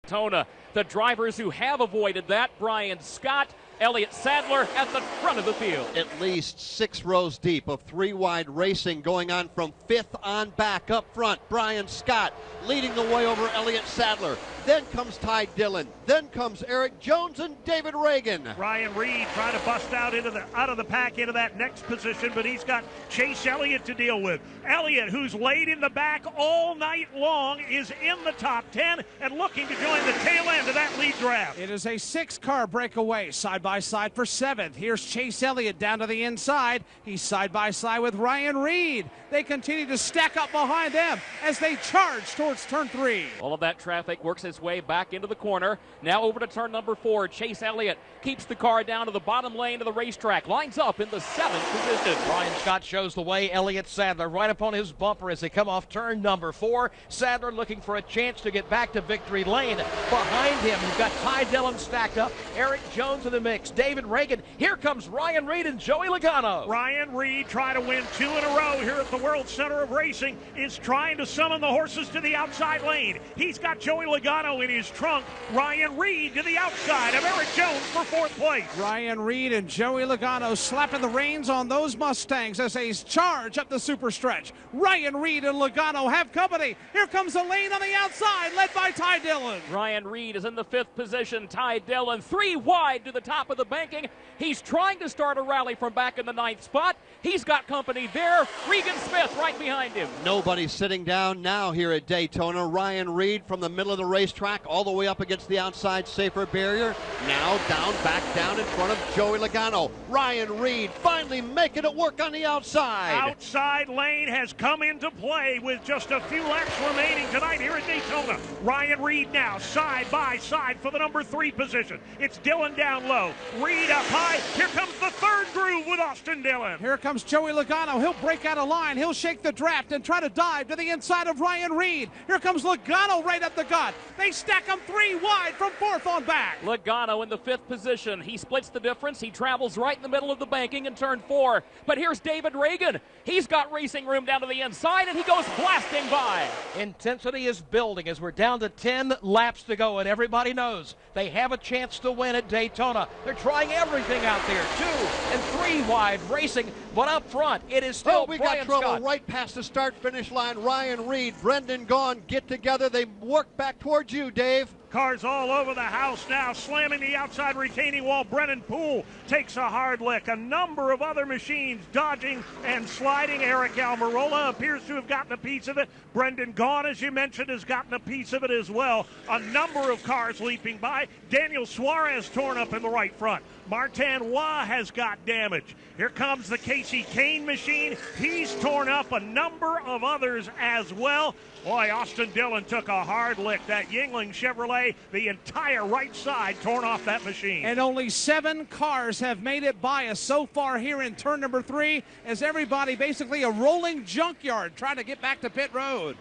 Daytona. The drivers who have avoided that, Brian Scott, Elliott Sadler at the front of the field. At least 6 rows deep of 3-wide racing going on from 5th on back. Up front, Brian Scott leading the way over Elliott Sadler. Then comes Ty Dillon. Then comes Eric Jones and David Reagan. Ryan Reed trying to bust out of the pack into that next position, but he's got Chase Elliott to deal with. Elliott, who's laid in the back all night long, is in the top 10 and looking to join the tail end of that lead draft. It is a 6-car breakaway side by side for 7th. Here's Chase Elliott down to the inside. He's side by side with Ryan Reed. They continue to stack up behind them as they charge towards turn 3. All of that traffic works its way back into the corner. Now over to turn number 4. Chase Elliott keeps the car down to the bottom lane of the racetrack. Lines up in the 7th position. Brian Scott shows the way. Elliott Sadler right upon his bumper as they come off turn number 4. Sadler looking for a chance to get back to victory lane. Behind him, you've got Ty Dillon stacked up. Eric Jones in the mix. David Reagan. Here comes Ryan Reed and Joey Logano. Ryan Reed, trying to win 2 in a row here at the World Center of Racing, is trying to summon the horses to the outside lane. He's got Joey Logano in his trunk. Ryan Reed to the outside of Eric Jones for 4th place. Ryan Reed and Joey Logano slapping the reins on those Mustangs as they charge up the super stretch. Ryan Reed and Logano have company. Here comes the lane on the outside, led by Ty Dillon. Ryan Reed is in the 5th position. Ty Dillon 3 wide to the top of the banking. He's trying to start a rally from back in the 9th spot. He's got company there. Regan Smith right behind him. Nobody sitting down now here at Daytona. Ryan Reed from the middle of the racetrack all the way up against the outside safer barrier. Now back down in front of Joey Logano. Ryan Reed finally making it work on the outside. Outside lane has come into play with just a few laps remaining tonight here at Daytona. Ryan Reed now side by side for the number 3 position. It's Dillon down low. Reed up high. Here comes the 3rd groove with Austin Dillon. Here comes Joey Logano. He'll break out of line. He'll shake the draft and try to dive to the inside of Ryan Reed. Here comes Logano right up the gut. They stack him 3 wide from 4th on back. Logano in the 5th position. He splits the difference. He travels right in the middle of the banking in turn 4. But here's David Reagan. He's got racing room down to the inside, and he goes blasting by. Intensity is building as we're down to 10 laps to go, and everybody knows they have a chance to win at Daytona. They're trying everything out there. 2 and 3 wide racing, but up front, it is still we Brian got trouble Scott. right past the start-finish line. Ryan Reed, Brendan Gaughan get together. They work back towards you, Dave. Cars all over the house now, slamming the outside retaining wall. Brennan Poole takes a hard lick. A number of other machines dodging and sliding. Eric Almirola appears to have gotten a piece of it. Brendan Gaughan, as you mentioned, has gotten a piece of it as well. A number of cars leaping by. Daniel Suarez torn up in the right front. Martin Waugh has got damage. Here comes the Casey Kane machine. He's torn up. A number of others as well. Boy, Austin Dillon took a hard lick. That Yingling Chevrolet, the entire right side torn off that machine. And only 7 cars have made it by us so far here in turn number 3, as everybody basically a rolling junkyard trying to get back to pit road.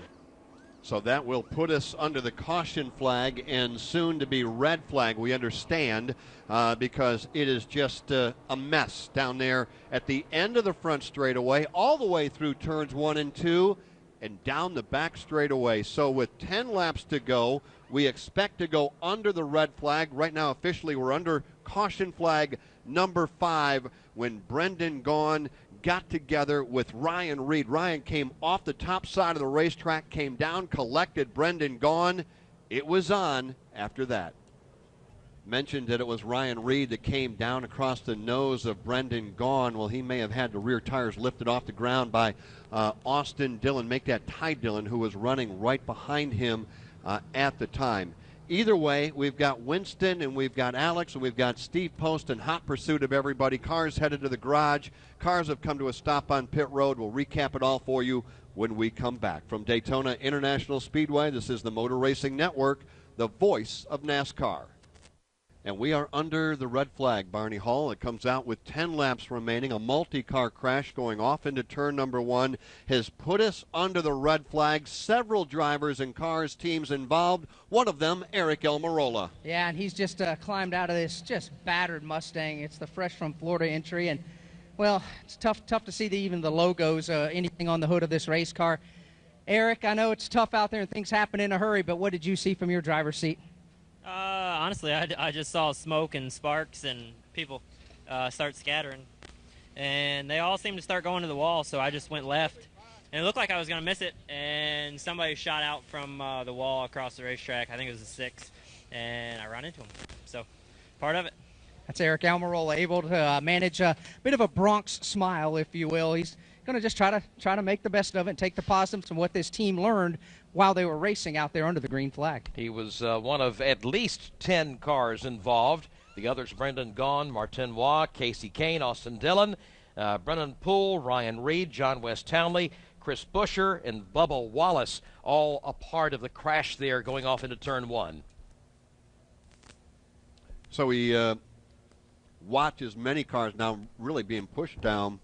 So that will put us under the caution flag and soon to be red flag, we understand, because it is just a mess down there at the end of the front straightaway, all the way through turns 1 and 2. And down the back straightaway. So with 10 laps to go, we expect to go under the red flag. Right now, officially, we're under caution flag number 5 when Brendan Gaughan got together with Ryan Reed. Ryan came off the top side of the racetrack, came down, collected Brendan Gaughan. It was on after that. Mentioned that it was Ryan Reed that came down across the nose of Brendan Gaughan. Well, he may have had the rear tires lifted off the ground by Austin Dillon, make that Ty Dillon, who was running right behind him at the time. Either way, we've got Winston and we've got Alex and we've got Steve Post in hot pursuit of everybody. Cars headed to the garage. Cars have come to a stop on pit road. We'll recap it all for you when we come back. From Daytona International Speedway, this is the Motor Racing Network, the voice of NASCAR. And we are under the red flag, Barney Hall. It comes out with 10 laps remaining. A multi-car crash going off into turn number 1 has put us under the red flag. Several drivers and cars, teams involved. One of them, Eric Almirola. Yeah, and he's just climbed out of this just battered Mustang. It's the fresh from Florida entry. And, well, it's tough to see even the logos, anything on the hood of this race car. Eric, I know it's tough out there and things happen in a hurry, but what did you see from your driver's seat? honestly, I just saw smoke and sparks and people start scattering. And they all seemed to start going to the wall, so I just went left. And it looked like I was going to miss it, and somebody shot out from the wall across the racetrack. I think it was a 6, and I ran into him. So, part of it. That's Eric Almirola, able to manage a bit of a Bronx smile, if you will. He's going to just try to make the best of it and take the positives from what this team learned while they were racing out there under the green flag. He was one of at least 10 cars involved. The others, Brendan Gaughan, Martin Waugh, Casey Kane, Austin Dillon, Brennan Poole, Ryan Reed, John West Townley, Chris Buescher, and Bubba Wallace, all a part of the crash there going off into turn 1. So we watch as many cars now really being pushed down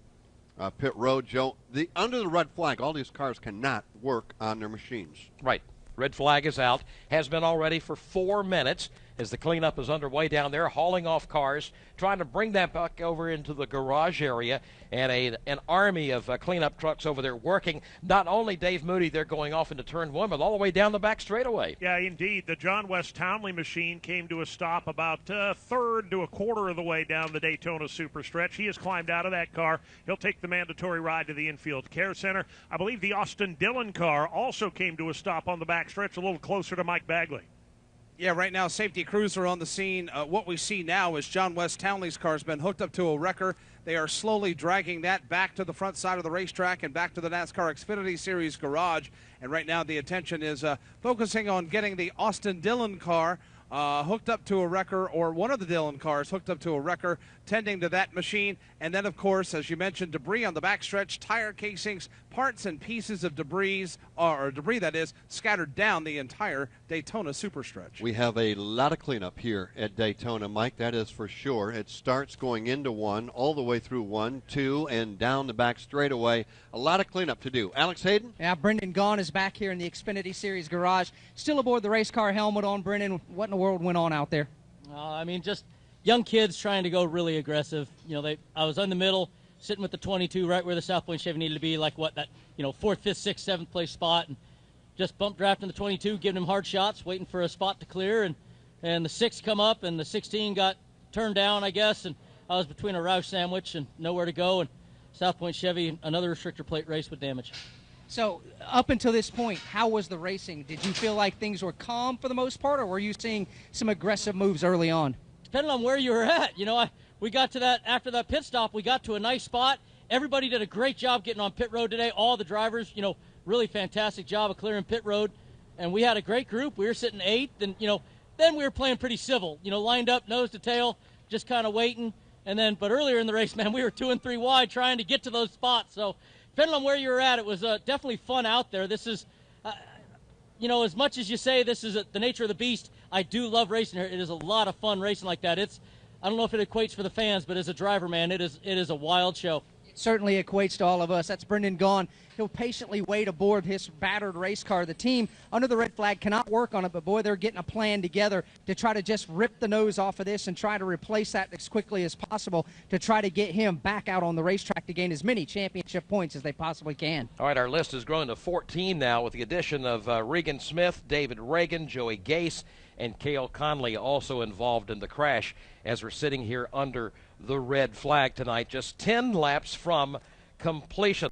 pit road. Joe, under the red flag, all these cars cannot work on their machines. Right. Red flag is out. Has been already for 4 minutes as the cleanup is underway down there, hauling off cars, trying to bring that back over into the garage area, and an army of cleanup trucks over there working. Not only Dave Moody, they're going off into turn 1, but all the way down the back straightaway. Yeah, indeed. The John West Townley machine came to a stop about a third to a quarter of the way down the Daytona Superstretch. He has climbed out of that car. He'll take the mandatory ride to the infield care center. I believe the Austin Dillon car also came to a stop on the back stretch, a little closer to Mike Bagley. Yeah, right now, safety crews are on the scene. What we see now is John West Townley's car has been hooked up to a wrecker. They are slowly dragging that back to the front side of the racetrack and back to the NASCAR Xfinity Series garage. And right now, the attention is focusing on getting the Austin Dillon car hooked up to a wrecker, or one of the Dillon cars hooked up to a wrecker, tending to that machine. And then, of course, as you mentioned, debris on the backstretch, tire casings, parts and pieces of debris, or debris that is, scattered down the entire Daytona Superstretch. We have a lot of cleanup here at Daytona, Mike, that is for sure. It starts going into 1, all the way through 1, 2, and down the back straightaway. A lot of cleanup to do. Alex Hayden? Yeah, Brendan Gaughan is back here in the Xfinity Series garage, still aboard the race car, helmet on. Brendan, what in the world went on out there? I mean, just young kids trying to go really aggressive. You know, I was in the middle, sitting with the 22 right where the South Point Chevy needed to be, like that 4th, 5th, 6th, 7th place spot, and just bump drafting the 22, giving him hard shots, waiting for a spot to clear, and the 6 come up, and the 16 got turned down, I guess, and I was between a Roush sandwich and nowhere to go, and South Point Chevy, another restrictor plate race with damage. So up until this point, how was the racing? Did you feel like things were calm for the most part, or were you seeing some aggressive moves early on? Depending on where you were at. We got to that, after that pit stop, we got to a nice spot. Everybody did a great job getting on pit road today. All the drivers, really fantastic job of clearing pit road. And we had a great group. We were sitting 8th, and, then we were playing pretty civil, lined up nose to tail, just kind of waiting. And then, but earlier in the race, man, we were 2 and 3 wide trying to get to those spots. So depending on where you were at, it was definitely fun out there. This is, as much as you say this is the nature of the beast, I do love racing here. It is a lot of fun racing like that. I don't know if it equates for the fans, but as a driver, man, it is a wild show. It certainly equates to all of us. That's Brendan Gaughan. He'll patiently wait aboard his battered race car. The team under the red flag cannot work on it, but boy, they're getting a plan together to try to just rip the nose off of this and try to replace that as quickly as possible to try to get him back out on the racetrack to gain as many championship points as they possibly can. All right, our list has grown to 14 now with the addition of Regan Smith, David Reagan, Joey Gase, and Cale Conley also involved in the crash as we're sitting here under the red flag tonight, just 10 laps from completion.